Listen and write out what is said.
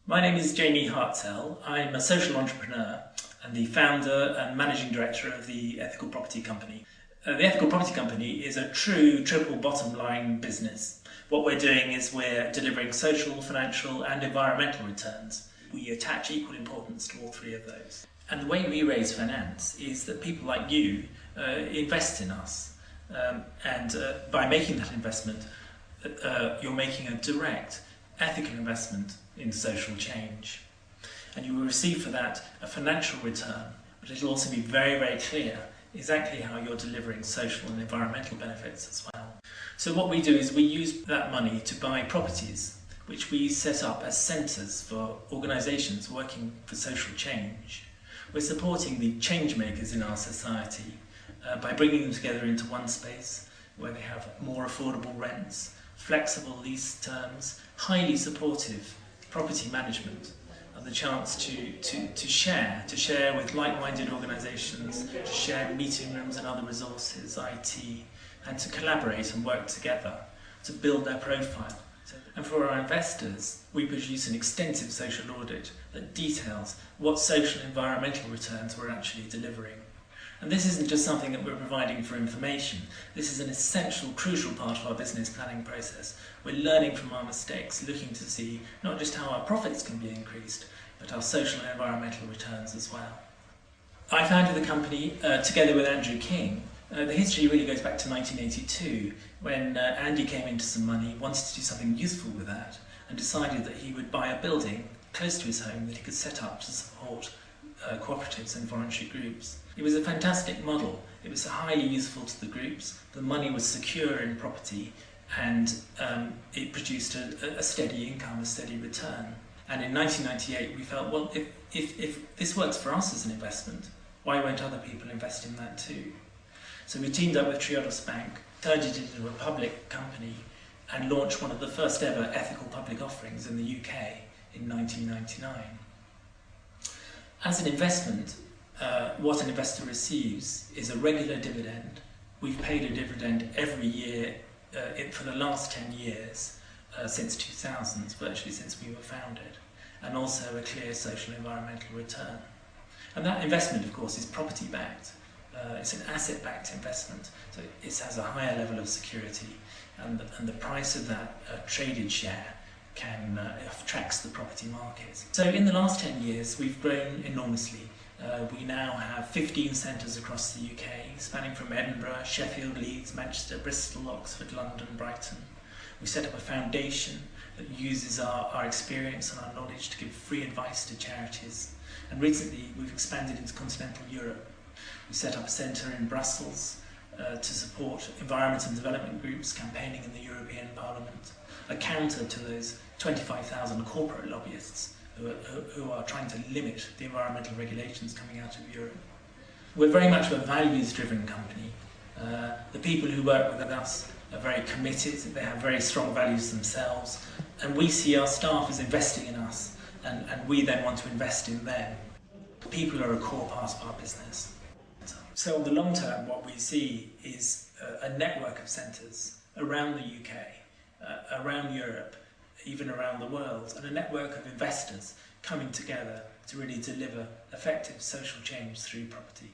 My name is Jamie Hartzell. I'm a social entrepreneur and the founder and managing director of the Ethical Property Company. The Ethical Property Company is a true triple bottom line business. What we're doing is we're delivering social, financial and environmental returns. We attach equal importance to all three of those. And the way we raise finance is that people like you invest in us. By making that investment, you're making a direct ethical investment in social change. And you will receive for that a financial return, but it'll also be very, very clear exactly how you're delivering social and environmental benefits as well. So what we do is we use that money to buy properties, which we set up as centres for organisations working for social change. We're supporting the change makers in our society by bringing them together into one space where they have more affordable rents, flexible lease terms, highly supportive property management, and the chance to share with like-minded organisations, to share meeting rooms and other resources, IT, and to collaborate and work together to build their profile. And for our investors, we produce an extensive social audit that details what social and environmental returns we're actually delivering. And this isn't just something that we're providing for information. This is an essential, crucial part of our business planning process. We're learning from our mistakes, looking to see not just how our profits can be increased, but our social and environmental returns as well. I founded the company together with Andrew King. The history really goes back to 1982, when Andy came into some money, wanted to do something useful with that, and decided that he would buy a building close to his home that he could set up to support cooperatives and voluntary groups. It was a fantastic model. It was highly useful to the groups. The money was secure in property, and it produced a steady income, a steady return. And in 1998 we felt, well, if this works for us as an investment, why won't other people invest in that too? So we teamed up with Triodos Bank, turned it into a public company, and launched one of the first ever ethical public offerings in the UK in 1999. As an investment, what an investor receives is a regular dividend. We've paid a dividend every year for the last 10 years, since 2000, virtually since we were founded, and also a clear social and environmental return. And that investment, of course, is property-backed. It's an asset-backed investment, so it has a higher level of security, and the price of that traded share tracks the property market. So in the last 10 years we've grown enormously. We now have 15 centres across the UK, spanning from Edinburgh, Sheffield, Leeds, Manchester, Bristol, Oxford, London, Brighton. We set up a foundation that uses our experience and our knowledge to give free advice to charities. And recently we've expanded into continental Europe. We set up a centre in Brussels to support environment and development groups campaigning in the European Parliament, a counter to those 25,000 corporate lobbyists who are trying to limit the environmental regulations coming out of Europe. We're very much a values-driven company. The people who work with us are very committed, they have very strong values themselves, and we see our staff as investing in us, and we then want to invest in them. People are a core part of our business. So in the long term, what we see is a network of centres around the UK, around Europe, even around the world, and a network of investors coming together to really deliver effective social change through property.